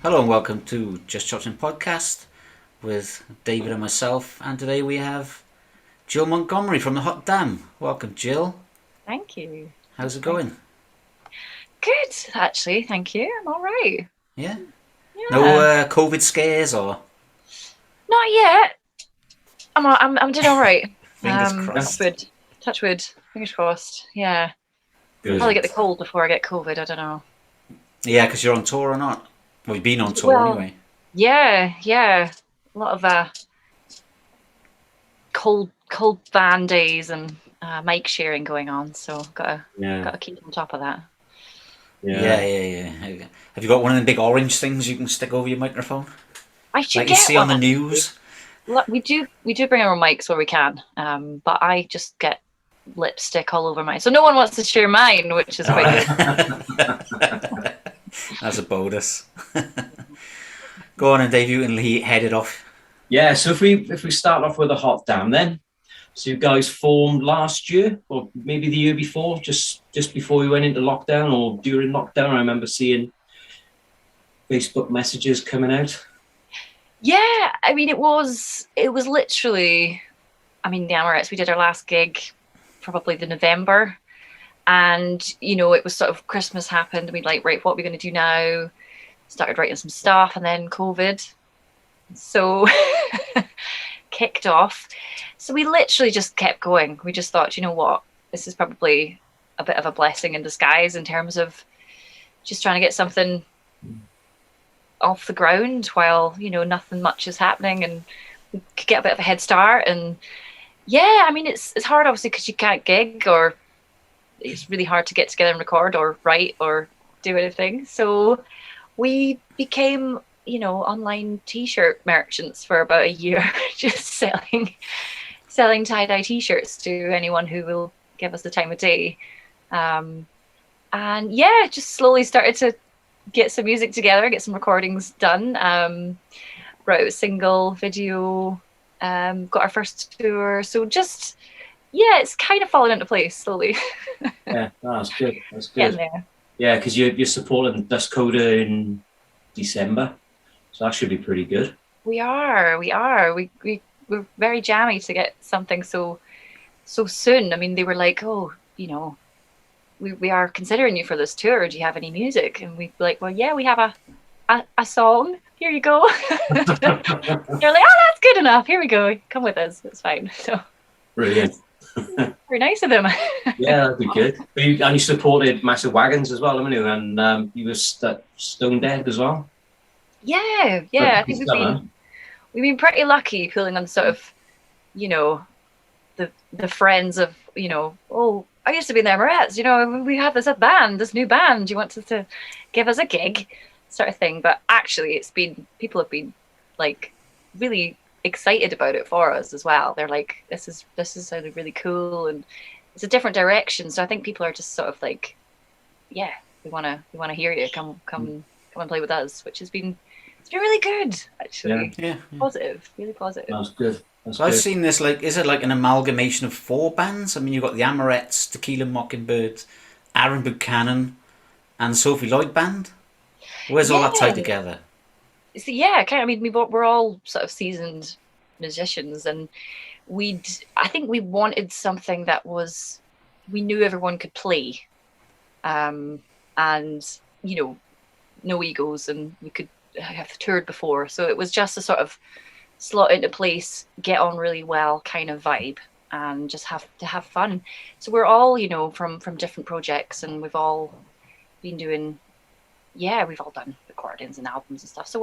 Hello and welcome to Just Chopsing Podcast with David and myself. And today we have Gill Montgomery from the Hot Dam. Welcome, Gill. Thank you. How's it going? Good, actually. Thank you. I'm all right. Yeah. No Yeah. COVID scares or Not yet. I'm doing all right. fingers Touch crossed. wood. Touch wood. Fingers crossed. Yeah. Good. Probably get the cold before I get COVID. I don't know. Yeah, because you're on tour or not? Well, you've been on tour Well, anyway. yeah. A lot of cold van days and mic sharing going on. So gotta keep on top of that. Yeah. Have you got one of the big orange things you can stick over your microphone? I should Like you get see on one. the Actually. news? Look, we do bring our own mics where we can. But I just get lipstick all over mine. So no one wants to share mine, which is quite good. That's a bonus. Go on and Dave, you can head it off. Yeah, so if we start off with a hot damn then. So you guys formed last year or maybe the year before, just before we went into lockdown or during lockdown. I remember seeing Facebook messages coming out. Yeah, I mean it was literally, I mean, the Amorettes, we did our last gig probably the November, and it was sort of Christmas happened and we'd like, right, what are we going to do now? Started writing some stuff and then COVID. So kicked off. So we literally just kept going. We just thought, you know what, this is probably a bit of a blessing in disguise in terms of just trying to get something off the ground while nothing much is happening, and we could get a bit of a head start. And yeah, I mean it's hard obviously because you can't gig, or it's really hard to get together and record or write or do anything. So we became online t-shirt merchants for about a year, just selling tie-dye t-shirts to anyone who will give us the time of day. And yeah, just slowly started to get some music together, get some recordings done, wrote a single, video, got our first tour. So just, yeah, it's kind of fallen into place slowly. Yeah, that's good. That's Getting good. there. Yeah, because you're supporting Dust Coda in December, so that should be pretty good. We are. We're very jammy to get something so soon. I mean, they were like, oh, we are considering you for this tour. Do you have any music? And we'd be like, well, yeah, we have a song. Here you go. They're like, oh, that's good enough. Here we go. Come with us. It's fine. So Brilliant. very nice of them. Yeah, that'd be good. And you supported Massive Wagons as well, haven't you? And you were Stone Dead as well. Yeah. I think we've been pretty lucky pulling on sort of, the friends of, oh, I used to be in the Amorettes, we have this new band, do you want to give us a gig, sort of thing. But actually people have been like really excited about it for us as well. They're like, this is sounding really cool, and it's a different direction. So I think people are just sort of like, yeah, we want to hear you, come and play with us, which it's been really good actually. Yeah. Positive, really positive. That's good. So I've seen this, like, is it like an amalgamation of 4 bands? I mean, you've got the Amorettes, Tequila Mockingbird, Aaron Buchanan, and Sophie Lloyd Band. Where's all that tied together? So yeah, I mean, we're all sort of seasoned musicians, and I think we wanted something that we knew everyone could play, and no egos, and we could have toured before, so it was just a sort of slot into place, get on really well kind of vibe, and just have fun. So we're all from different projects, and we've all been doing, we've all done recordings and albums and stuff, so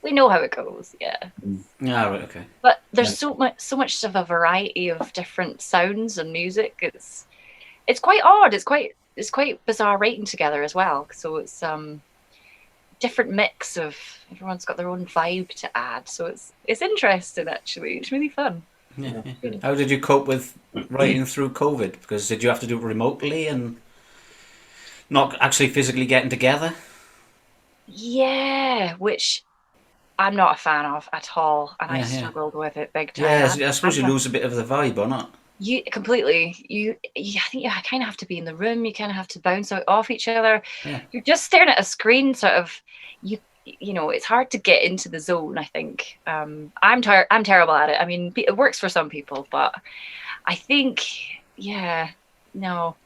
we know how it goes. Yeah, Right, okay. but there's so much of a variety of different sounds and music. It's quite odd. It's quite bizarre writing together as well, so it's different mix of, everyone's got their own vibe to add, so it's interesting actually. It's really fun. Yeah. How did you cope with writing through COVID? Because did you have to do it remotely and not actually physically getting together? Yeah, which I'm not a fan of at all, and I struggled with it big time. I suppose you lose a bit of the vibe, or not? You completely. I think you kind of have to be in the room. You kind of have to bounce out off each other. Yeah. You're just staring at a screen, sort of. it's hard to get into the zone, I think. I'm terrible at it. I mean, it works for some people, but I think, no,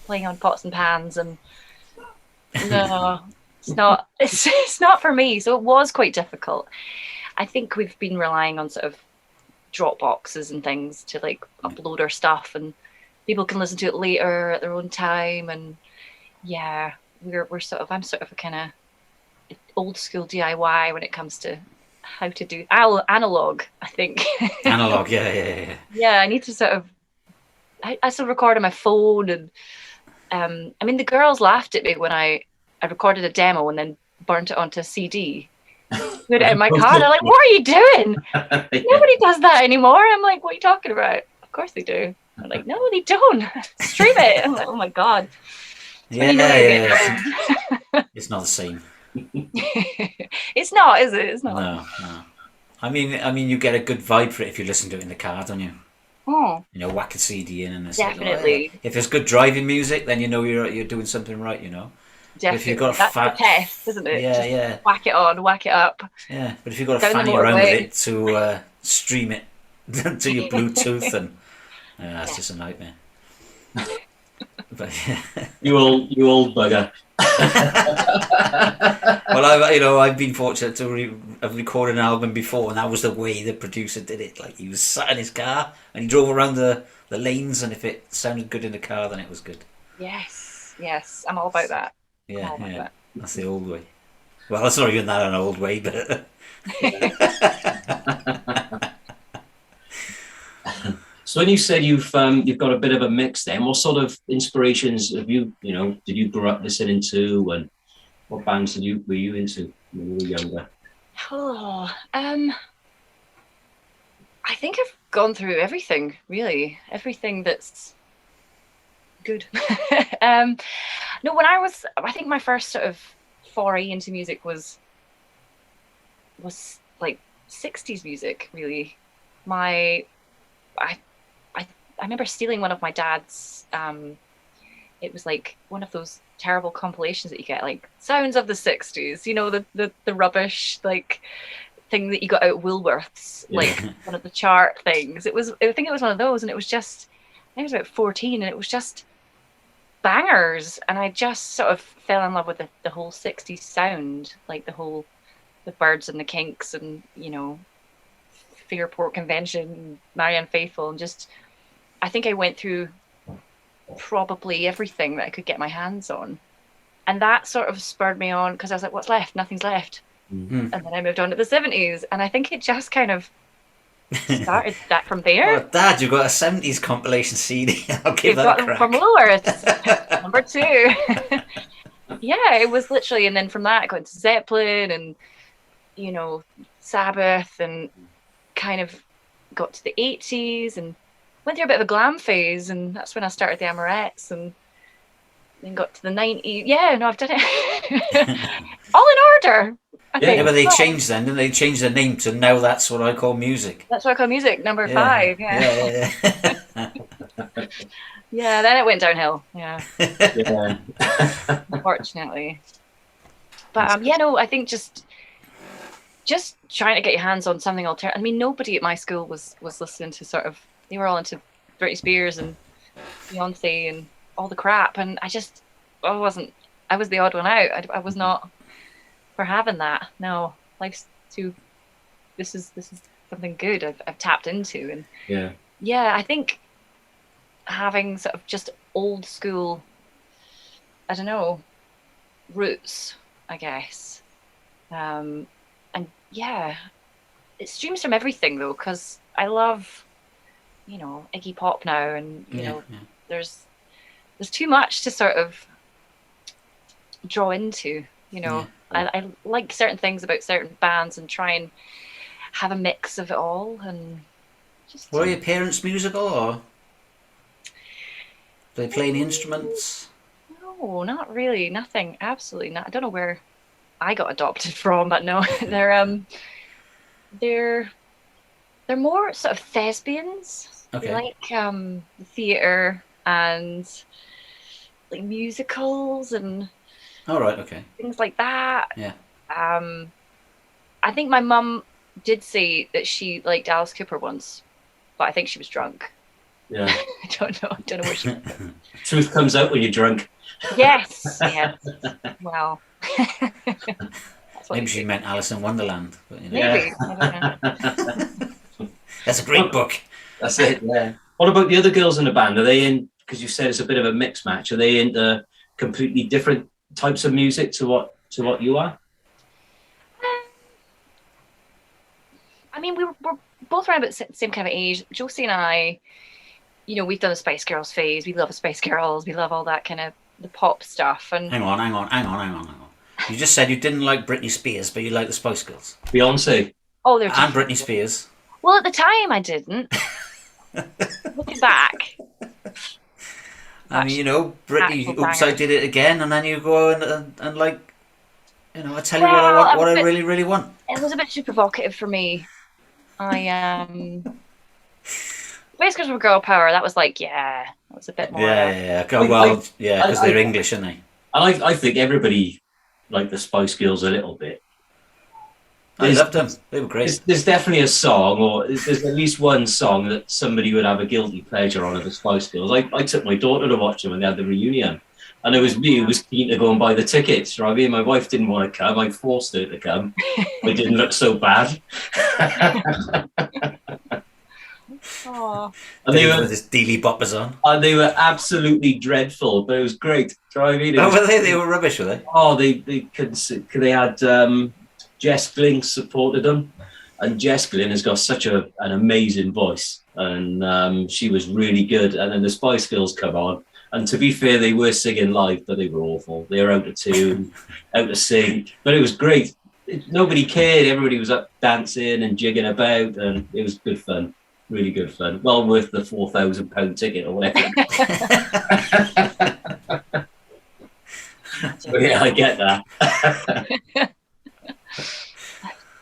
playing on pots and pans and no, it's not for me. So it was quite difficult. I think we've been relying on sort of drop boxes and things to like upload our stuff, and people can listen to it later at their own time. And I'm sort of a kind of old school DIY when it comes to how to do analog, I think. Analog, yeah. Yeah, I need to sort of I still record on my phone, and I mean the girls laughed at me when I recorded a demo and then burnt it onto a CD. Put it in my car. They're like, "What are you doing?" Nobody does that anymore. I'm like, "What are you talking about?" Of course they do. I'm like, "No, they don't. Stream it." I'm like, "Oh my god." Yeah. It's not the same. It's not, is it? It's not. No. I mean, you get a good vibe for it if you listen to it in the car, don't you? Oh, Whack a CD in, and it's definitely. Like, if there's good driving music, then you're doing something right. Definitely. If you've got That's the test, isn't it? Yeah. Whack it on, whack it up. Yeah, but if you've got to Down the fanny around with motorway. it to stream it to your Bluetooth, and that's just a nightmare. But You old bugger. Well, I've been fortunate to have recorded an album before, and that was the way the producer did it. Like, he was sat in his car and he drove around the lanes, and if it sounded good in the car, then it was good. Yes, I'm all about that. Yeah. That's the old way. Well, it's not even that an old way, but So when you said you've got a bit of a mix, then what sort of inspirations have you did you grow up listening to, and what bands were you into when you were younger? Oh, I think I've gone through everything, really. Everything that's good. No, I think my first sort of foray into music was like 60s music, really. I remember stealing one of my dad's, it was like one of those terrible compilations that you get, like Sounds of the 60s, the rubbish, like, thing that you got out at Woolworths, like one of the chart things. I think it was one of those, and it was just, I was about 14, and it was just bangers, and I just sort of fell in love with the whole 60s sound, like the Birds and the Kinks, and Fairport Convention, Marianne Faithfull, and just, I think I went through probably everything that I could get my hands on, and that sort of spurred me on, because I was like, what's left? Nothing's left. Mm-hmm. And then I moved on to the 70s, and I think it just kind of started that from there. Oh, Dad, you've got a 70s compilation CD. I'll give that a crack. From Lowers, number 2. Yeah, it was literally, and then from that I got into Zeppelin and Sabbath, and kind of got to the 80s and went through a bit of a glam phase, and that's when I started the Amorettes, and then got to the 90s. Yeah, no, I've done it all in order. I think. Yeah, but they changed then, didn't they? Changed the name to now that's what I call music. That's what I call music, number 5. Yeah. Yeah, then it went downhill. Yeah. Yeah. Unfortunately. But I think just trying to get your hands on something alternative. I mean, nobody at my school was listening to sort of, they were all into Britney Spears and Beyonce and all the crap, and I was the odd one out. I was not for having that. No, life's this is something good I've tapped into, and I think having sort of just old school, I don't know, roots, I guess. And it streams from everything though, because I love, Iggy Pop now, and there's too much to sort of draw into. I like certain things about certain bands and try and have a mix of it all. And just were your parents musical, or do they play any instruments? No, not really. Nothing. Absolutely not. I don't know where I got adopted from, but no, they're more sort of thespians. Okay. They like theatre and like musicals and all right, okay, things like that. Yeah. I think my mum did say that she liked Alice Cooper once, but I think she was drunk. Yeah. I don't know where she. Truth comes out when you're drunk. Yes. Well, that's what Maybe she meant Alice in Wonderland. But, you know. Maybe. I don't know. That's a great book. That's it. Yeah. What about the other girls in the band? Are they in? Because you said it's a bit of a mixed match. Are they into completely different types of music to what you are? I mean, we're both around about the same kind of age. Josie and I, we've done a Spice Girls phase. We love Spice Girls. We love all that kind of the pop stuff. And Hang on. You just said you didn't like Britney Spears, but you like the Spice Girls. Beyonce. Oh, they're and Britney Spears. Well, at the time, I didn't. Looking back. I mean, Britney, oops, I did it again, and then you go and like, I tell you what I really, really want. It was a bit too provocative for me. Spice Girls were girl power. That was like, that was a bit more. Yeah. Well, because they're English, aren't they? And I think everybody liked the Spice Girls a little bit. I loved them. They were great. There's definitely a song, or there's at least one song that somebody would have a guilty pleasure on of the Spice Girls. I took my daughter to watch them when they had the reunion. And it was me who was keen to go and buy the tickets. Right? I mean, my wife didn't want to come. I forced her to come. It didn't look so bad. Oh. And they were with this Dealey Boppers on. And they were absolutely dreadful, but it was great. Do you know what I mean? Were they? They were rubbish, were they? Oh, they had Jess Glynn supported them, and Jess Glynn has got such an amazing voice, and she was really good. And then the Spice Girls come on. And to be fair, they were singing live, but they were awful. They were out of tune, out of sync. But it was great. Nobody cared. Everybody was up dancing and jigging about, and it was good fun. Really good fun. Well worth the £4,000 ticket or whatever. But yeah, I get that.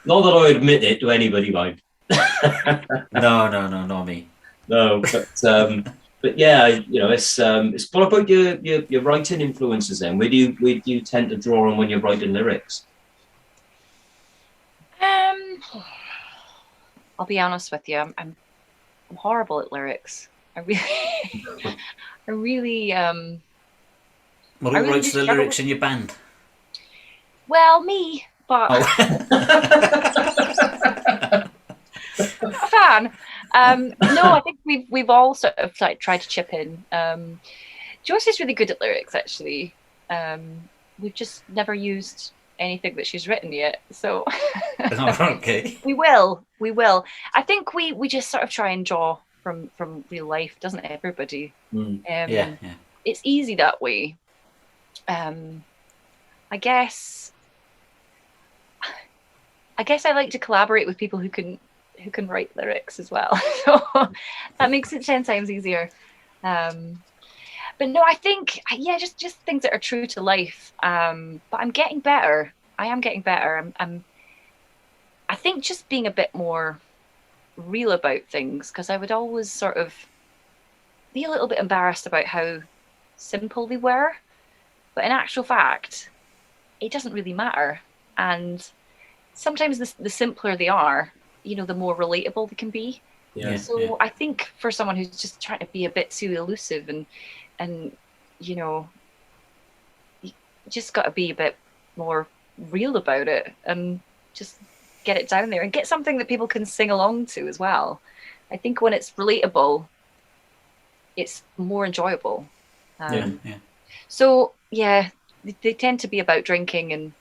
Not that I admit it to anybody, mind. No, not me. No, but yeah, it's what about your writing influences then? Where do you tend to draw on when you're writing lyrics? I'll be honest with you. I'm horrible at lyrics. I really. Well, who writes the lyrics in your band? Well, me, but I'm not a fan. No, I think we've all sort of like tried to chip in. Josie's really good at lyrics, actually. We've just never used anything that she's written yet, so okay. We will. I think we just sort of try and draw from real life, doesn't everybody? Yeah. It's easy that way. I guess I like to collaborate with people who can write lyrics as well. So that makes it 10 times easier. But no, I think, just things that are true to life. But I'm getting better. I am getting better. I think just being a bit more real about things, because I would always sort of be a little bit embarrassed about how simple they were. But in actual fact, it doesn't really matter. And sometimes the simpler they are, the more relatable they can be. Yeah. So I think for someone who's just trying to be a bit too elusive and you just got to be a bit more real about it and just get it down there and get something that people can sing along to as well. I think when it's relatable, it's more enjoyable. So they tend to be about drinking and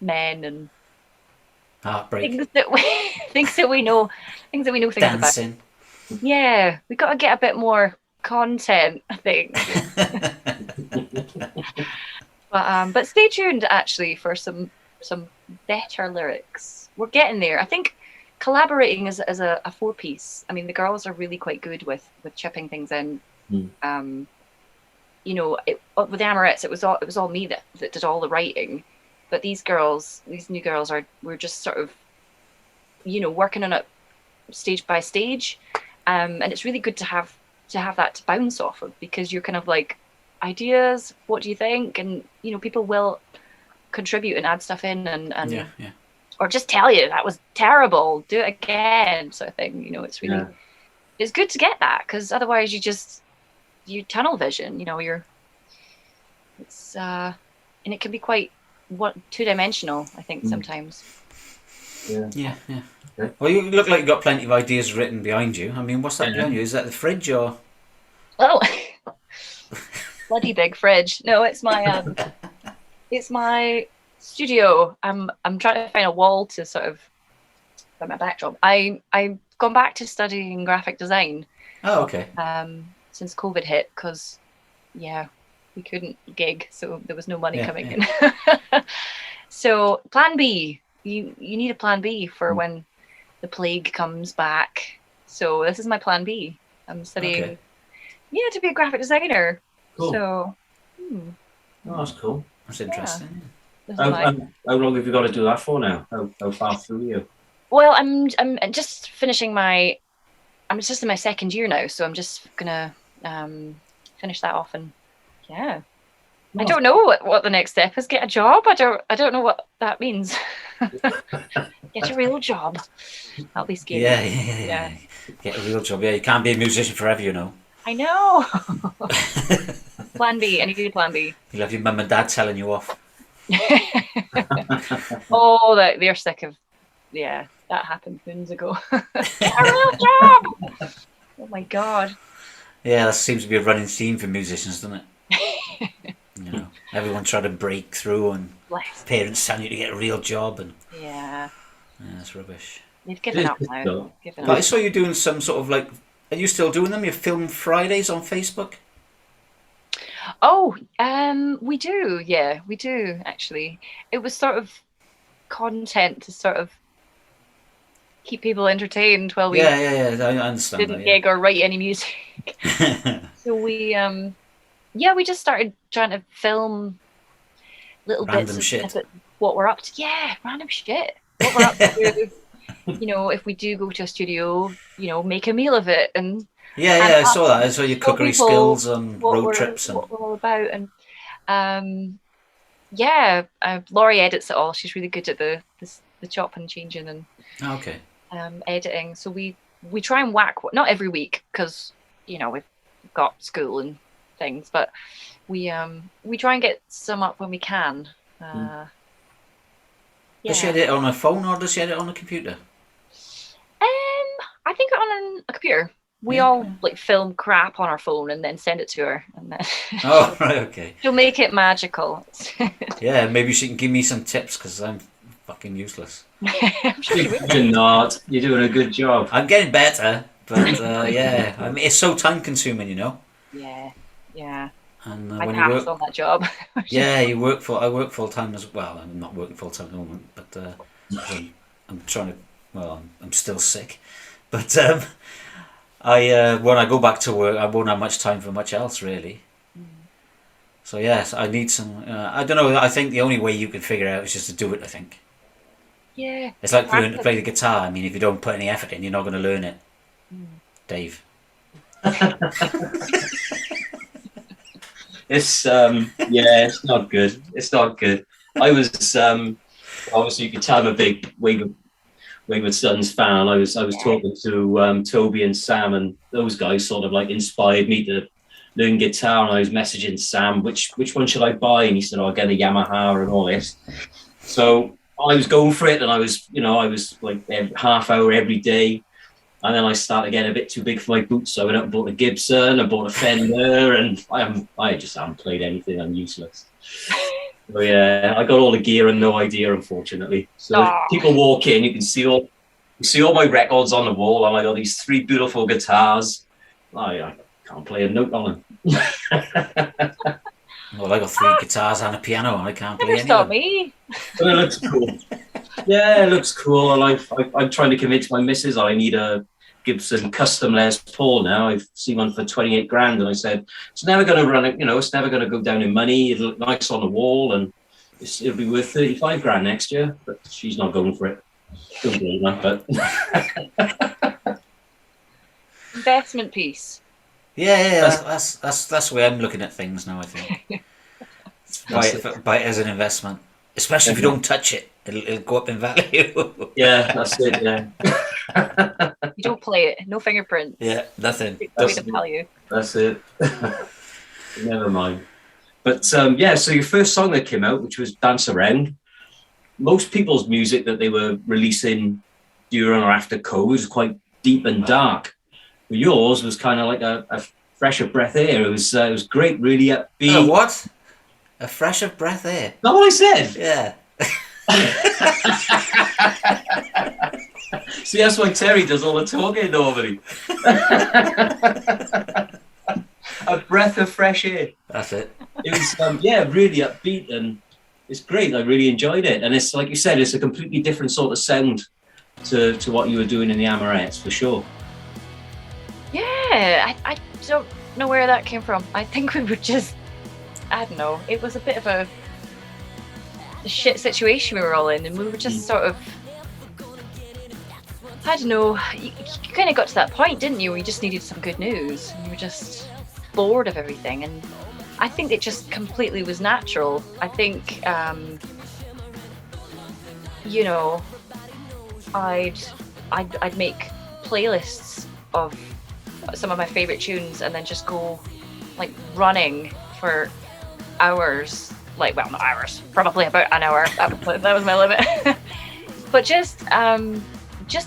men and heartbreak, things that we know things dancing about. Yeah, we got to get a bit more content, I think. But stay tuned actually for some better lyrics. We're getting there. I think collaborating as a 4-piece. I mean, the girls are really quite good with chipping things in. With the Amorettes, it was all me that did all the writing. But these new girls we're just sort of, working on it stage by stage, and it's really good to have that to bounce off of, because you're kind of like, ideas, what do you think? And people will contribute and add stuff in and yeah. or just tell you that was terrible, do it again, sort of thing. You know, it's really it's good to get that, because otherwise you tunnel vision. You know, it's and it can be quite two-dimensional, I think, sometimes. Yeah. Well, you look like you've got plenty of ideas written behind you. I mean, what's that behind you? Is that the fridge or? Oh, bloody big fridge. No, it's my it's my studio. I'm trying to find a wall to sort of put my backdrop. I've gone back to studying graphic design. Oh, okay. Since COVID hit, because we couldn't gig, so there was no money coming in. So plan B. You need a plan B for when the plague comes back. So this is my plan B. I'm studying to be a graphic designer. Cool. So Oh, that's cool. That's interesting. How long have you got to do that for now? How far through are you? Well, I'm just finishing I'm just in my second year now, so I'm just gonna finish that off, and I don't know what the next step is. Get a job? I don't know what that means. Get a real job. That'll be scary. Yeah. Get a real job. Yeah, you can't be a musician forever, you know. I know. Plan B. I need a plan B. You'll have your mum and dad telling you off. Oh, they're sick of. Yeah, that happened moons ago. Get a real job. Oh my god. Yeah, that seems to be a running theme for musicians, doesn't it? You know, everyone trying to break through, and parents telling you to get a real job, and that's rubbish. They've given up now. But I saw you doing some sort of like. Are you still doing them? Your Film Fridays on Facebook? Oh, we do. Yeah, we do actually. It was sort of content to sort of keep people entertained while we I understand didn't gig or write any music. So we we just started trying to film little random bits of shit. What we're up to. Yeah, random shit. What we're up to. You know, if we do go to a studio, you know, make a meal of it, and I saw that. I saw your cookery skills on road trips and what we're all about, and Laurie edits it all. She's really good at the chop and changing and editing. So we try and whack not every week, because you know we've got school and things, but we try and get some up when we can. Does she edit it on a phone or does she edit it on a computer? I think on a computer. We all like film crap on our phone and then send it to her, and then she'll make it magical. Yeah, maybe she can give me some tips, because I'm fucking useless. I'm sure she will. You're not. You're doing a good job. I'm getting better, but I mean, it's so time consuming, you know. Yeah. And I when passed you work on that job. I work full time as well. I'm not working full time at the moment, but I'm trying to. Well, I'm still sick, but when I go back to work, I won't have much time for much else, really. So yes, I need some. I don't know. I think the only way you can figure out is just to do it. I think. Yeah. It's like learning to play the guitar. I mean, if you don't put any effort in, you're not going to learn it. Dave. It's it's not good. It's not good. I was obviously you can tell I'm a big Wayward Sons fan. I was talking to Toby and Sam, and those guys sort of like inspired me to learn guitar. And I was messaging Sam, which one should I buy? And he said, I'll get a Yamaha and all this. So I was going for it, and I was like half hour every day. And then I started getting a bit too big for my boots, so I went out and bought a Gibson, I bought a Fender, and I just haven't played anything. I'm useless. So yeah, I got all the gear and no idea, unfortunately. So if people walk in, you can see all my records on the wall, and I got these 3 beautiful guitars. I can't play a note on them. Well, I got 3 guitars and a piano, and I can't play any of them. Me. But it looks cool. Yeah, it looks cool. And I'm trying to convince my missus I need a Gibson custom Les Paul now. I've seen one for 28 grand, and I said it's never going to run. It's never going to go down in money. It'll look nice on the wall, and it'll be worth 35 grand next year. But she's not going for it. Don't blame her, but Investment piece. Yeah, that's the way I'm looking at things now. I think buy it as an investment. Especially if you don't touch it, it'll go up in value. Yeah, that's it. Yeah, You don't play it. No fingerprints. Yeah, nothing. Way to value. that's it. Never mind. But yeah, so your first song that came out, which was Dance Around, most people's music that they were releasing during or after COVID was quite deep and dark. But yours was kind of like a fresh of breath air. It was great, really upbeat. What? A fresh of breath air. That's what I said. Yeah. See, that's why Terry does all the talking normally. A breath of fresh air. That's it. It was, yeah, really upbeat, and it's great. I really enjoyed it. And it's like you said, it's a completely different sort of sound to what you were doing in the Amorettes, for sure. Yeah, I don't know where that came from. I think we were just, I don't know, it was a bit of a shit situation we were all in, and we were just sort of, I don't know, you kind of got to that point, didn't you, where you just needed some good news, and you were just bored of everything, and I think it just completely was natural. I think, you know, I'd make playlists of some of my favorite tunes and then just go like running for hours, like, well, not hours, probably about an hour. That was my limit. But just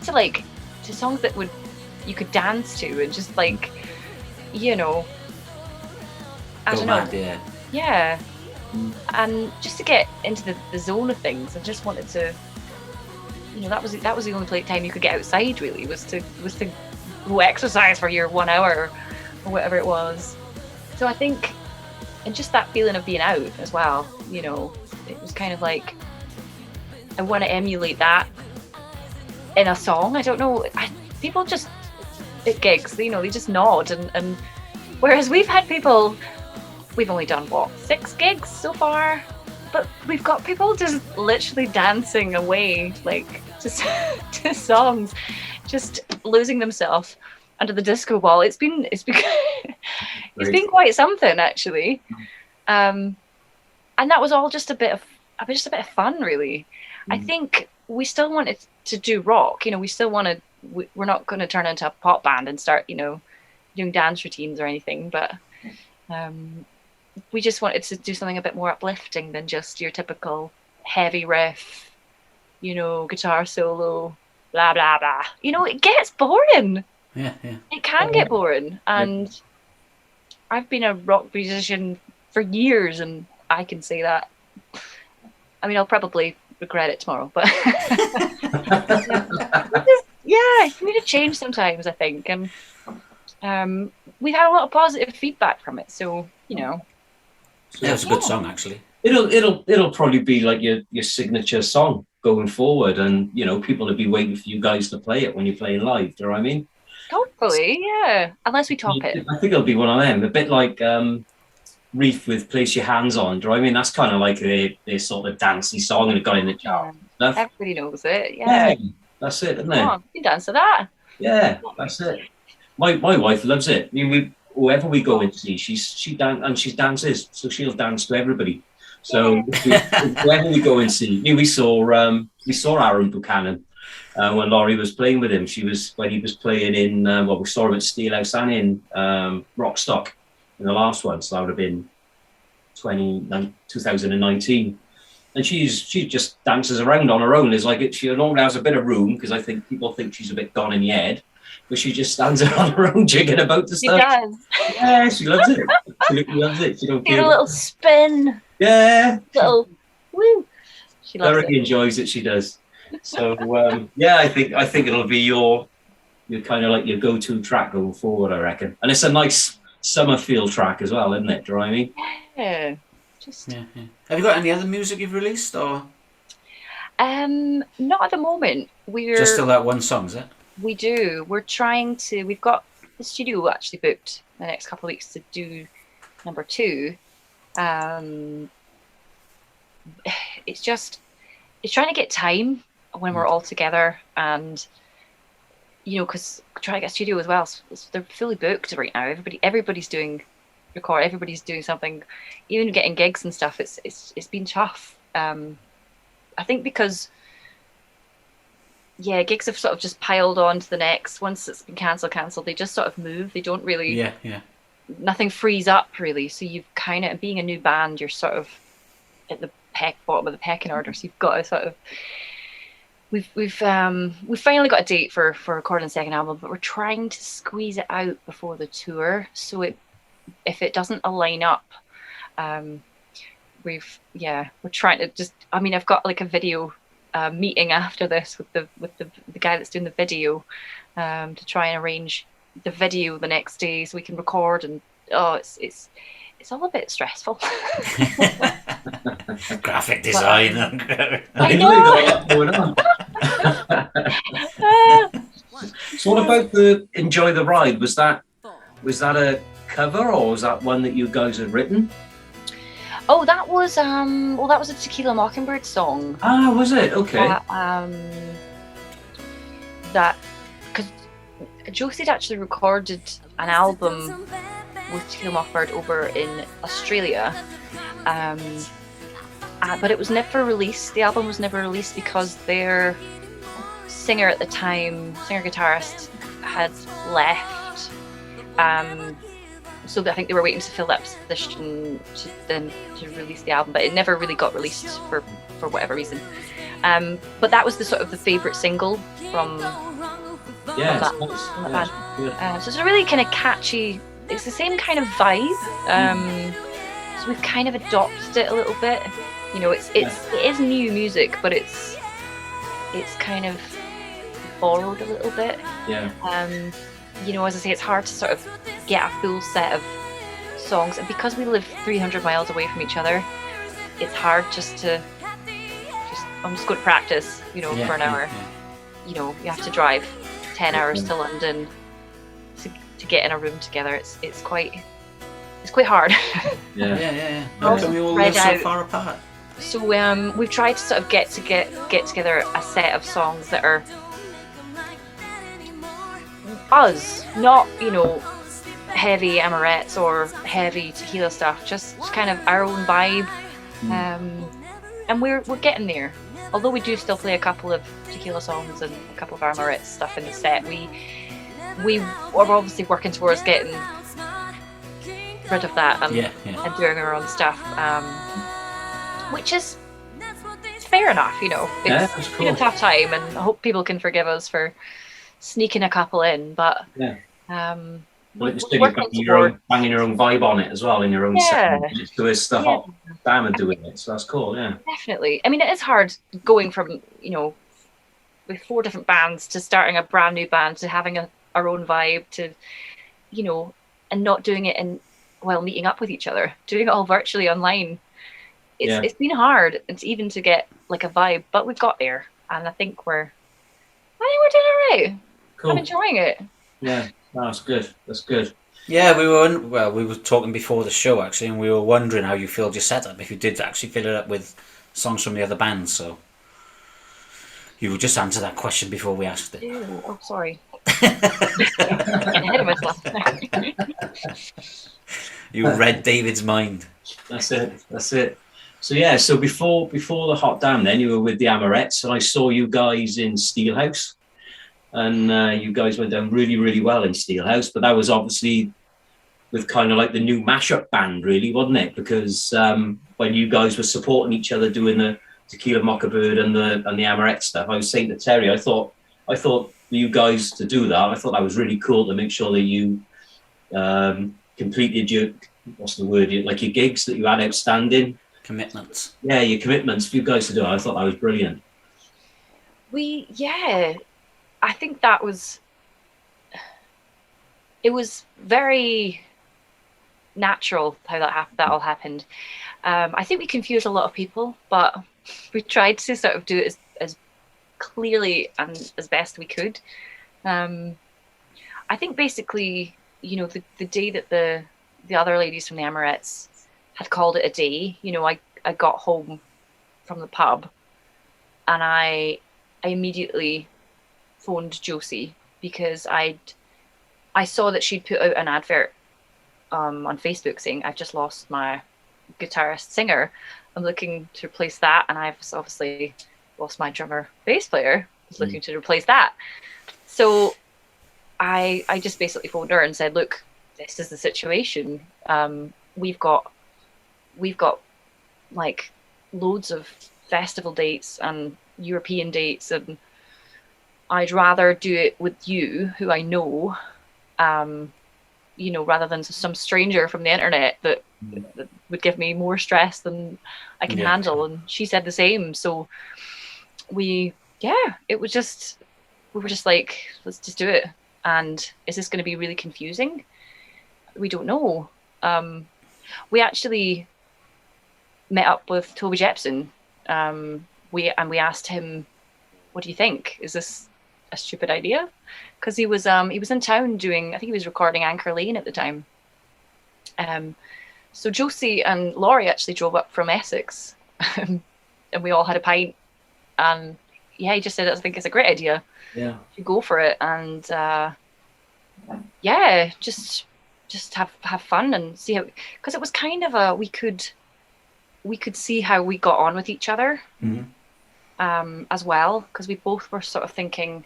to like, to songs that you could dance to, and just like, you know, I don't know. Yeah. And just to get into the zone of things, I just wanted to, you know, that was the only time you could get outside, really, was to go exercise for your 1 hour or whatever it was. So I think, and just that feeling of being out as well, you know, it was kind of like, I want to emulate that in a song. I don't know, people just at gigs, you know, they just nod, and whereas we've had people, we've only done what, 6 gigs so far, but we've got people just literally dancing away, like, just to songs, just losing themselves under the disco ball. It's been it's been quite something, actually, and that was all just a bit of fun, really. I think we still wanted to do rock, you know, we still wanted, we're not going to turn into a pop band and start, you know, doing dance routines or anything, but we just wanted to do something a bit more uplifting than just your typical heavy riff, you know, guitar solo, blah blah blah. You know, it gets boring. Yeah. It can get boring, and I've been a rock musician for years, and I can say that. I mean, I'll probably regret it tomorrow, but yeah, you need to change sometimes, I think, and we've had a lot of positive feedback from it, so, you know. Yeah, it's a good song, actually. It'll probably be like your signature song going forward, and, you know, people will be waiting for you guys to play it when you're playing live. Do you know what I mean? Hopefully, yeah. Unless we top it. I think it'll be one of them, a bit like Reef with Place Your Hands On. Do you know what I mean? That's kind of like their sort of dancey song, and it got in the chart. Everybody knows it. Yeah. That's it, isn't it? Oh, you can dance to that. Yeah, that's it. My wife loves it. I mean, whoever we go and see, she dances, so she'll dance to everybody. So whenever we go and see, we saw Aaron Buchanan when Laurie was playing with him. When he was playing in we saw him at Steelhouse and in Rockstock in the last one, so that would have been 2019. And she just dances around on her own. It's like she normally has a bit of room, because I think people think she's a bit gone in the head, but she just stands there on her own, jigging about the stuff. She does. Yeah, she loves it. Absolutely loves it. She don't get a little spin. Yeah. Little woo. She loves thoroughly enjoys it. She does. So yeah, I think it'll be your kind of like your go-to track going forward, I reckon. And it's a nice summer feel track as well, isn't it? Do you know what I mean? Yeah. Yeah. Have you got any other music you've released, or? Not at the moment. We're just still that one song, is it? We do. We're trying to. We've got the studio actually booked the next couple of weeks to do number 2. It's trying to get time when we're all together, and you know, because trying to get a studio as well, so they're fully booked right now. Everybody's doing everybody's doing something, even getting gigs and stuff. It's been tough. I think because gigs have sort of just piled on to the next. Once it's been cancelled, they just sort of move. They don't really. Yeah. Nothing frees up really. So you've kind of, being a new band, you're sort of at the bottom of the pecking order. So you've got to sort of. We've finally got a date for recording the second album, but we're trying to squeeze it out before the tour. So if it doesn't align up, we're trying to just. I mean, I've got like a video meeting after this with the guy that's doing the video to try and arrange the video the next day so we can record, and it's all a bit stressful. Graphic design. I know. Going on. So what about the Enjoy the Ride? Was that a cover, or was that one that you guys had written? Oh, that was a Tequila Mockingbird song. Ah, was it? Okay. That because Josie had actually recorded an album with Tequila Mockingbird over in Australia, but it was never released. The album was never released because their singer at the time, singer-guitarist, had left. So I think they were waiting to fill that position to release the album, but it never really got released for whatever reason. But that was the sort of the favourite single from that band. So it's a really kind of catchy. It's the same kind of vibe. So we've kind of adopted it a little bit. You know, it is new music, but it's kind of borrowed a little bit. Yeah. You know, as I say, it's hard to sort of get a full set of songs, and because we live 300 miles away from each other, it's hard I'm just going to practice, you know, for an hour. Yeah. You know, you have to drive 10 hours to London to get in a room together. It's quite hard. Yeah. How can we all live so far apart? So we've tried to sort of get together a set of songs that are us, not, you know, heavy Amorettes or heavy tequila stuff, just kind of our own vibe. And we're getting there. Although we do still play a couple of tequila songs and a couple of Amorettes stuff in the set, we are obviously working towards getting rid of that and doing our own stuff, which is fair enough, you know. It's been a tough time, and I hope people can forgive us for sneaking a couple in, but well, it's banging your own vibe on it as well, in your own set. So it's the hot diamond doing it, so that's cool. Definitely. I mean, it is hard going from, you know, with 4 different bands to starting a brand new band to having our own vibe, to, you know, and not doing it while meeting up with each other, doing it all virtually online. It's been hard, and even to get like a vibe, but we've got there, and I think we're doing all right. Cool. I'm enjoying it. Yeah, that's good. That's good. Yeah, we were talking before the show actually, and we were wondering how you filled your setup, if you did actually fill it up with songs from the other bands. So you would just answer that question before we asked it. Ew, oh, sorry. Getting ahead of myself. You read David's mind. That's it. So before the Hot Damn, then you were with the Amorettes, and I saw you guys in Steelhouse. And you guys went down really, really well in Steelhouse, but that was obviously with kind of like the new mashup band, really, wasn't it? Because when you guys were supporting each other doing the Tequila Mockingbird and the Amorettes stuff, I was saying to Terry, I thought you guys to do that, I thought that was really cool to make sure that you completed your gigs that you had outstanding. Commitments. Yeah, your commitments for you guys to do it. I thought that was brilliant. I think it was very natural how that all happened. I think we confused a lot of people, but we tried to sort of do it as clearly and as best we could. I think basically, you know, the day that the other ladies from the Amorettes had called it a day, you know, I got home from the pub and I immediately phoned Josie because I saw that she'd put out an advert on Facebook saying, I've just lost my guitarist singer. I'm looking to replace that, and I've obviously lost my drummer bass player. I was looking to replace that. So I just basically phoned her and said, look, this is the situation. We've got like loads of festival dates and European dates, and I'd rather do it with you, who I know, rather than some stranger from the internet that would give me more stress than I can handle. And she said the same. So we were just like, let's just do it. And is this going to be really confusing? We don't know. We actually met up with Toby Jepson. We asked him, what do you think? Is this a stupid idea? Because he was in town doing, I think he was recording Anchor Lane at the time. So Josie and Laurie actually drove up from Essex, and we all had a pint. And he just said, I think it's a great idea. Yeah, you go for it, and just have fun and see how, because it was kind of we could see how we got on with each other, as well, because we both were sort of thinking,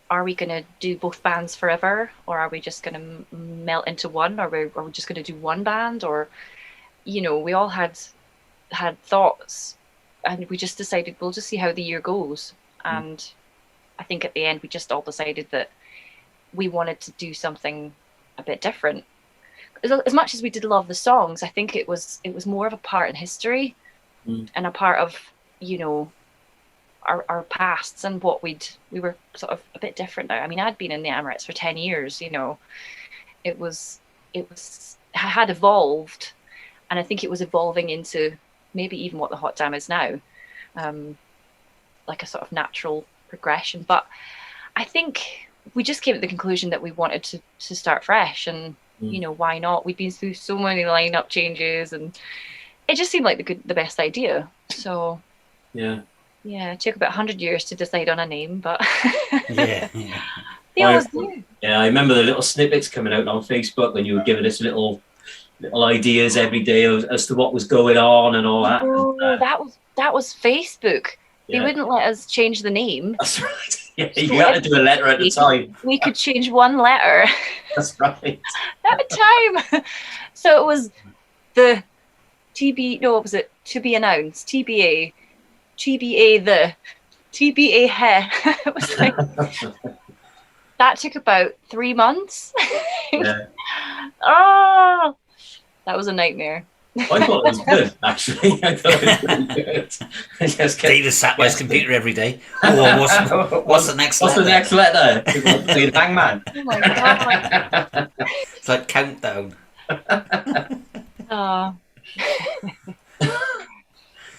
are we going to do both bands forever, or are we just going to melt into one, or are we just going to do one band? Or we all had thoughts, and we just decided we'll just see how the year goes. And I think at the end we just all decided that we wanted to do something a bit different. As much as we did love the songs, I think it was more of a part in history, and a part of our pasts and what we were sort of a bit different now. I mean, I'd been in the Amorettes for 10 years. It had evolved, and I think it was evolving into maybe even what the Hot Damn is now, like a sort of natural progression. But I think we just came to the conclusion that we wanted to start fresh, and why not? We'd been through so many lineup changes, and it just seemed like the best idea. So it took about 100 years to decide on a name, but yeah. They always do. Yeah, I remember the little snippets coming out on Facebook when you were giving us little ideas every day as to what was going on and all that. Oh, that was Facebook. They wouldn't let us change the name. That's right. Yeah, you had to do a letter at the time. We could change one letter. That's right. At the time. So it was the what was it? To be announced. TBA. TBA the. TBA he. It was like, that took about 3 months. Yeah. Oh, that was a nightmare. I thought it was good, actually. I thought it was really good. David sat by his computer every day. Oh, what's the next letter? What's the next letter? The hangman. Oh my god. It's like countdown. Oh.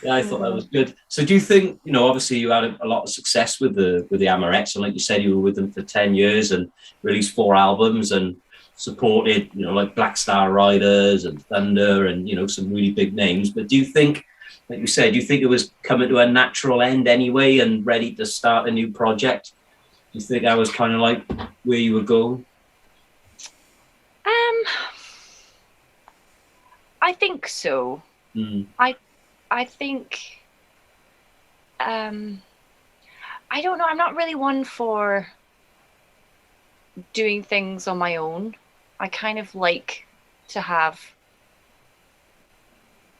Yeah, I thought that was good. So do you think, obviously you had a lot of success with the Amorettes, and like you said, you were with them for 10 years and released 4 albums and supported, like Black Star Riders and Thunder and, some really big names. But do you think, like you said, do you think it was coming to a natural end anyway and ready to start a new project? Do you think that was kind of like where you were going? I think so. I think, I don't know. I'm not really one for doing things on my own. I kind of like to have,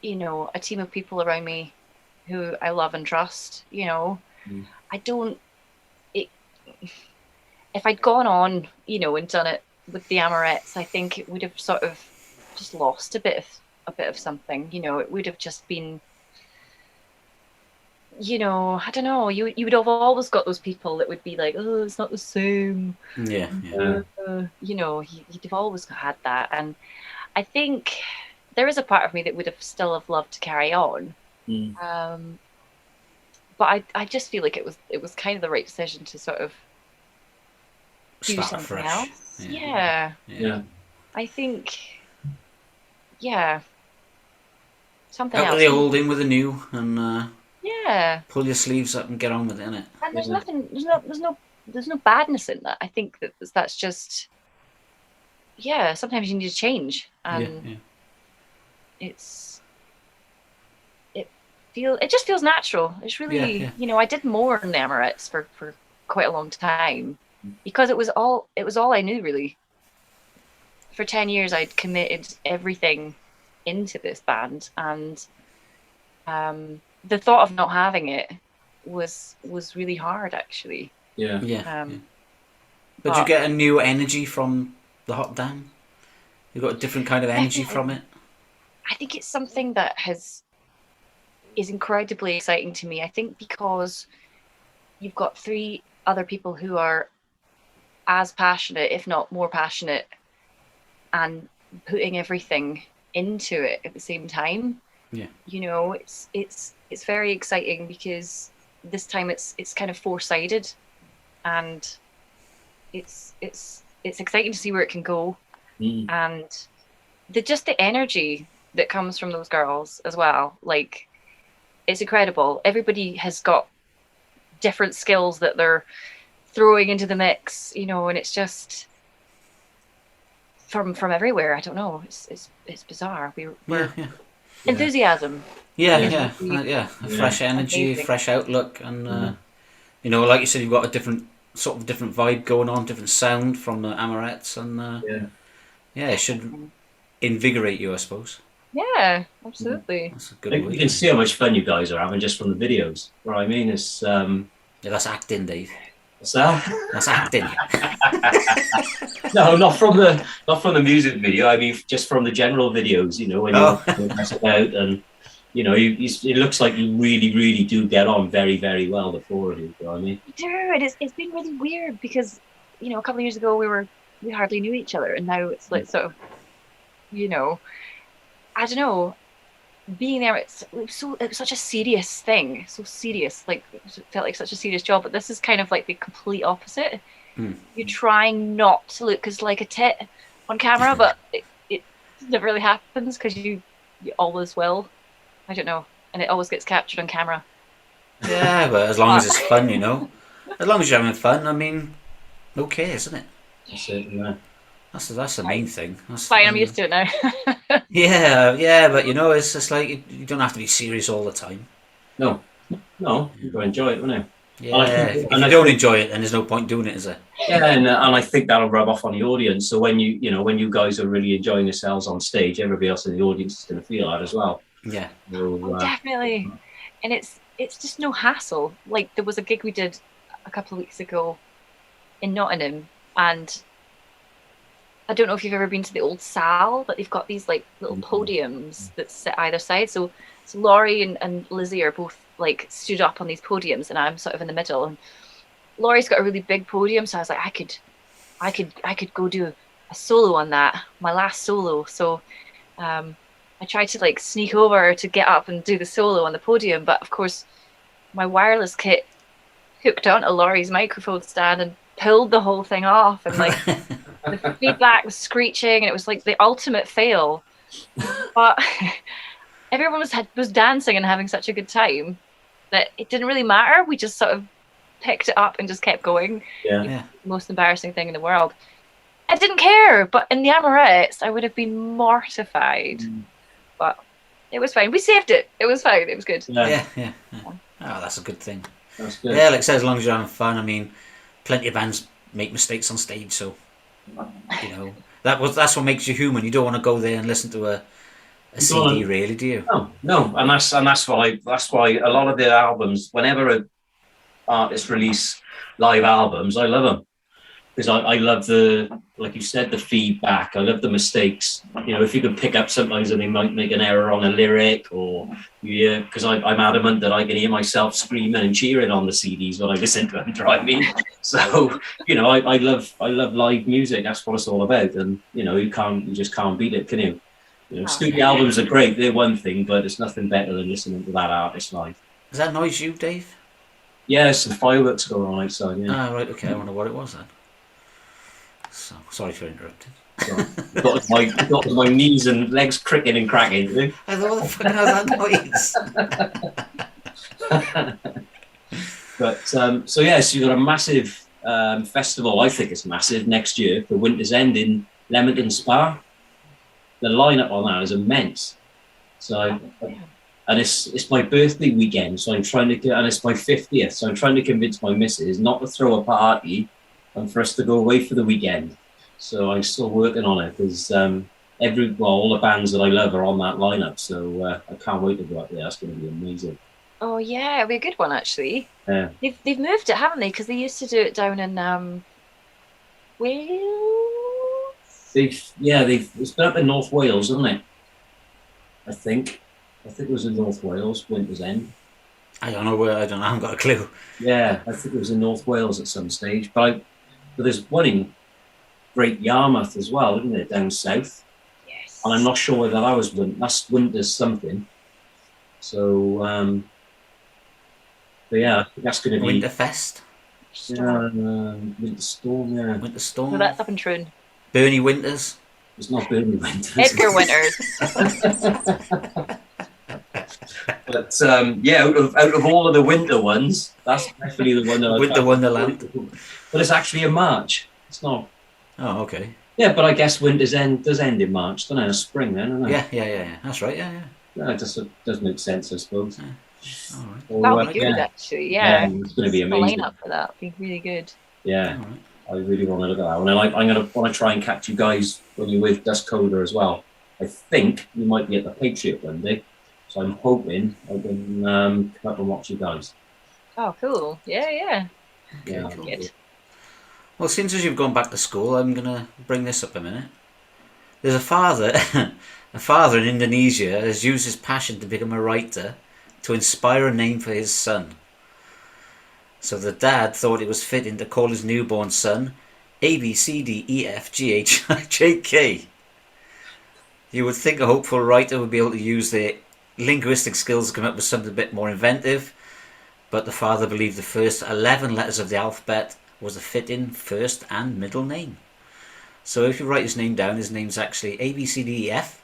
a team of people around me who I love and trust. I don't. If I'd gone on, and done it with the Amorettes, I think it would have sort of just lost a bit of something. It would have just been. I don't know. You would have always got those people that would be like, oh, it's not the same. Yeah. You'd have always had that, and I think there is a part of me that would have still have loved to carry on. But I just feel like it was kind of the right decision to sort of do Start something fresh. else. Yeah. I think. Yeah. Something Out else. with the old, in with the new, and pull your sleeves up and get on with it, innit? And there's nothing. There's no badness in that. I think that's just. Yeah. Sometimes you need to change. it just feels natural. It's really, Yeah. you know, I did more in the Amorettes for quite a long time because it was all I knew really. For 10 years, I'd committed everything into this band, and the thought of not having it was really hard, actually. Yeah. But you get a new energy from the Hot Damn? You got a different kind of energy from it? I think it's something that is incredibly exciting to me. I think because you've got 3 other people who are as passionate, if not more passionate, and putting everything into it at the same time. Yeah. You know, it's very exciting because this time it's kind of 4-sided, and it's exciting to see where it can go. And the energy that comes from those girls as well, like, it's incredible. Everybody has got different skills that they're throwing into the mix, you know, and it's just from everywhere. I don't know. It's bizarre. We're enthusiasm. Yeah. Fresh energy, amazing. fresh outlook, and you know, like you said, you've got a different vibe going on, different sound from the Amorettes, and it should invigorate you, I suppose. Yeah, absolutely. That's a good You can see how much fun you guys are having just from the videos. What I mean is, that's acting, Dave. what's that? That's acting. No, not from the music video. I mean, just from the general videos. You know, when you mess about, and you know, it looks like you really, really do get on very, very well. The 4 of you. You know what I mean? We do. It's been really weird because, you know, a couple of years ago we hardly knew each other, and now it's like sort of, you know, I don't know. Being there, it was such a serious thing, so serious. Like, it felt like such a serious job. But this is kind of like the complete opposite. You're trying not to look as like a tit on camera, but it never really happens because you always will. I don't know, and it always gets captured on camera. Yeah, but as long as it's fun, you know, as long as you're having fun, I mean, okay, isn't it? That's it. Yeah. That's the main thing. That's fine. I'm used to it now. Yeah, but you know, it's just like you don't have to be serious all the time. No, you've got to enjoy it, wouldn't you? Yeah, if you don't enjoy it, then there's no point doing it, is there? Yeah, and I think that'll rub off on the audience. So when you guys are really enjoying yourselves on stage, everybody else in the audience is going to feel that as well. Yeah. So, definitely. And it's just no hassle. Like, there was a gig we did a couple of weeks ago in Nottingham, and I don't know if you've ever been to the old Sal, but they've got these like little podiums that sit either side. So Laurie and Lizzie are both like stood up on these podiums, and I'm sort of in the middle. And Laurie's got a really big podium, so I was like, I could go do a solo on that, my last solo. So I tried to like sneak over to get up and do the solo on the podium, but of course my wireless kit hooked onto Laurie's microphone stand and pulled the whole thing off, and like the feedback was screeching, and it was like the ultimate fail. But everyone was dancing and having such a good time that it didn't really matter. We just sort of picked it up and just kept going. Yeah. Most embarrassing thing in the world. I didn't care, but in the Amorettes, I would have been mortified. But it was fine. We saved it. It was fine. It was good. Yeah. Oh, that's a good thing. That's good. Yeah, like I said, as long as you're having fun. I mean, plenty of bands make mistakes on stage, so you know that's what makes you human. You don't want to go there and listen to a CD, really, do you? No, and that's why a lot of the albums, whenever an artist release live albums, I love them. Because I love like you said, the feedback. I love the mistakes. You know, if you can pick up sometimes and they might make an error on a lyric, or because I'm adamant that I can hear myself screaming and cheering on the CDs when I listen to them. Drive me. So you know, I love live music. That's what it's all about. And you know, you just can't beat it, can you? You know, studio albums are great. They're one thing, but it's nothing better than listening to that artist live. Does that noise you, Dave? Yes, the fireworks going on outside. Yeah. Ah, right. Okay, I wonder what it was then. So, sorry for interrupting. Got my knees and legs cricking and cracking. I thought, what the fuck was that noise? But so you've got a massive festival. I think it's massive next year for Winter's End in Leamington Spa. The lineup on that is immense. So, and it's my birthday weekend, so I'm trying to get, and it's my 50th, so I'm trying to convince my missus not to throw a party and for us to go away for the weekend. So I'm still working on it because all the bands that I love are on that lineup. So I can't wait to go up there. That's going to be amazing. Oh yeah, it'll be a good one actually. Yeah. They've moved it, haven't they? Because they used to do it down in Wales. It's been up in North Wales, isn't it? I think it was in North Wales, Winter's End. I don't know where. I haven't got a clue. Yeah, I think it was in North Wales at some stage. But there's one in Great Yarmouth as well, isn't it, down south? Yes. And I'm not sure whether that was that's Winter's something. So, but yeah, I think that's going to be Winterfest. Winter Storm. Yeah, Winter Storm. So that's up in Troon. Bernie Winters. It's not Burnley Winters. Edgar Winters. But out of all of the winter ones, that's definitely the one that Winter Wonderland. But it's actually in March. It's not. Oh, okay. Yeah, but I guess winter's end does end in March, doesn't it? Spring then, isn't it? Yeah. That's right. Yeah. Yeah, it does make sense, I suppose. Yeah. All right. So, That'll be good actually. Yeah. It's going to be The amazing. lineup for that will be really good. Yeah. All right. I really want to look at that one. And I'm going to want to try and catch you guys when you're with Dust Coder as well. I think you might be at the Patriot one day. So I'm hoping I can come up and watch you guys. Oh, cool. Yeah. Yeah. Cool. Good. Well, since you've gone back to school, I'm going to bring this up a minute. There's a father, in Indonesia has used his passion to become a writer to inspire a name for his son. So the dad thought it was fitting to call his newborn son ABCDEFGHIJK. You would think a hopeful writer would be able to use their linguistic skills to come up with something a bit more inventive, but the father believed the first 11 letters of the alphabet was a fitting first and middle name. So if you write his name down, his name's actually ABCDEF.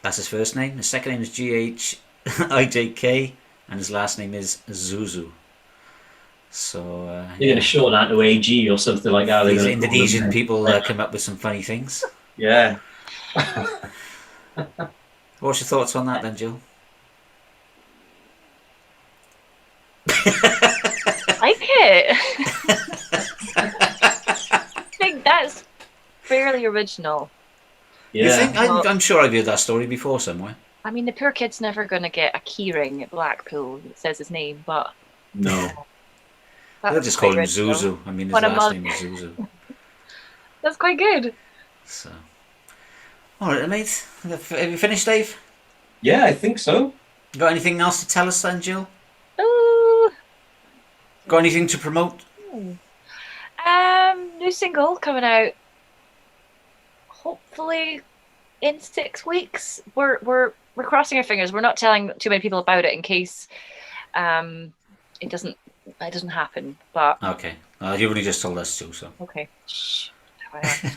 That's his first name. His second name is GHIJK, and his last name is Zuzu. So you're going to shorten that to AG or something like that. These Indonesian people come up with some funny things. Yeah. What's your thoughts on that then, Jill? Like it. I think that's fairly original. Yeah. You think? I'm sure I've heard that story before somewhere. I mean, the poor kid's never going to get a keyring at Blackpool that says his name, but No. They'll just call him Zuzu. I mean, his last name is Zuzu. That's quite good. So, all right, mate. Have you finished, Dave? Yeah, I think so. Got anything else to tell us then, Jill? Ooh. Got anything to promote? New single coming out hopefully in 6 weeks. We're crossing our fingers. We're not telling too many people about it in case it doesn't happen. But Okay. You only just told us to, so. okay. Shh.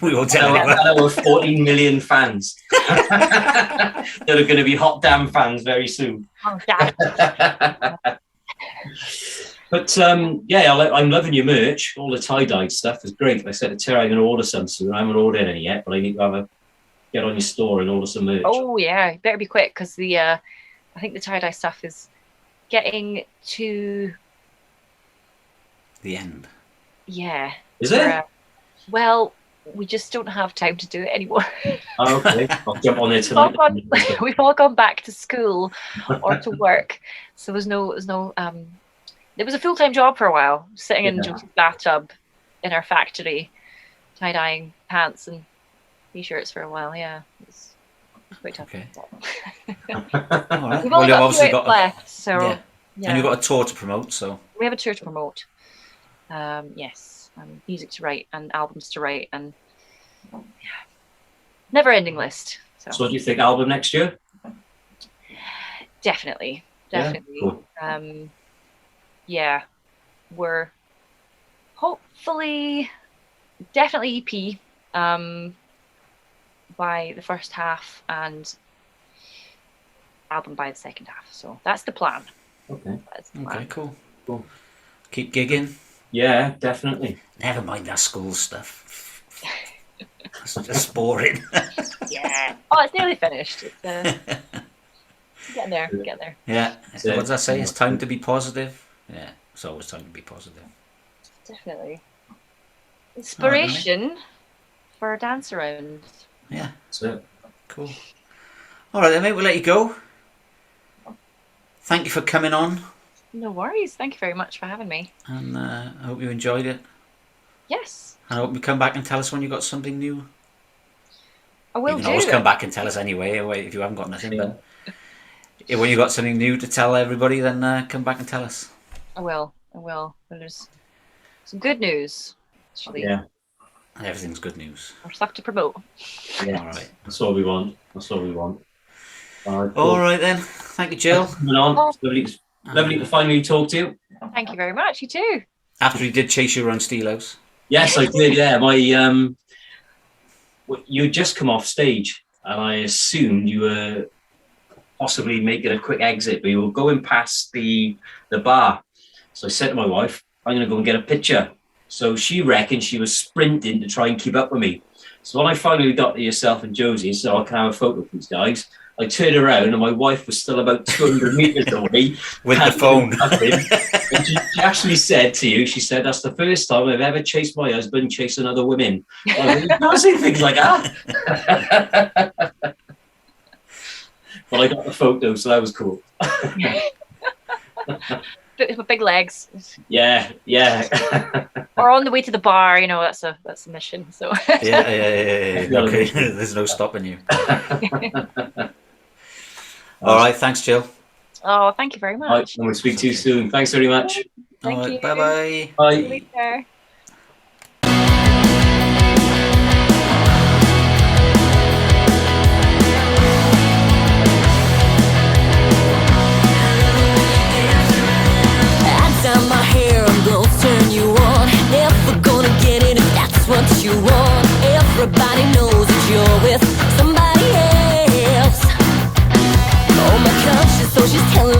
We won't tell anyone. Our 14 million fans that are going to be hot damn fans very soon. Oh, damn. But I'm loving your merch. All the tie-dye stuff is great. I said to Terry I'm going to order some soon. I haven't ordered any yet, but I need to get on your store and order some merch. Oh yeah, better be quick because I think the tie-dye stuff is getting to The end. Is it? Well, we just don't have time to do it anymore. Oh, okay. I'll jump on there tonight. We've all gone back to school or to work, so there was no. It was a full-time job for a while, sitting in Joseph's bathtub in our factory, tie-dyeing pants and t-shirts for a while. Yeah, it's quite tough. Okay. All right. We've only got a few got left, so yeah. yeah. And you've got a tour to promote, so. We have a tour to promote. Yes, music to write and albums to write and never-ending list. So what do you think, album next year? Definitely. Yeah, cool. Yeah, we're hopefully definitely EP by the first half and album by the second half. So that's the plan. Okay. Okay, cool. Keep gigging. Yeah, definitely. Never mind that school stuff. It's just boring. Yeah. Oh, it's nearly finished. It's, Getting there. Yeah. So- What does that say? It's time to be positive. Yeah, it's always time to be positive. Definitely. Inspiration for a dance around. Yeah, So, cool. All right then, mate. We'll let you go. Thank you for coming on, No worries. Thank you very much for having me. and I hope you enjoyed it. Yes, And I hope you come back and tell us when you got something new. I will You can do. always come back and tell us anyway, if you haven't got nothing. But when you got something new to tell everybody, then come back and tell us. I will. There's some good news. Actually, yeah, Everything's good news. or stuff to promote. yeah. All right. That's all we want. Cool. All right then. Thank you, Jill. Coming on. It's lovely to finally talk to you. Thank you very much. You too. After he did chase you around Steelos. Yes, I did. Yeah, you had just come off stage, and I assumed you were possibly making a quick exit, but you were going past the bar. So I said to my wife, "I'm going to go and get a picture." So she reckoned she was sprinting to try and keep up with me. So when I finally got to yourself and Josie, so I can have a photo of these guys, I turned around and my wife was still about 200 meters away With the phone. And she actually said to you, she said, "That's the first time I've ever chased my husband chasing other women." You can't say things like that. But I got the photo, so that was cool. With big legs. Yeah. Or on the way to the bar, that's a mission. So Yeah. Okay. There's no stopping you. All right. Thanks, Jill. oh, thank you very Right, much. and we'll speak to you soon. Thanks very much. Thank All right. you. Bye-bye. Bye. See you later. I dye my hair and girls turn you on. Never gonna get it if that's what you want. Everybody knows that you're with somebody else. Oh, my conscience, so she's telling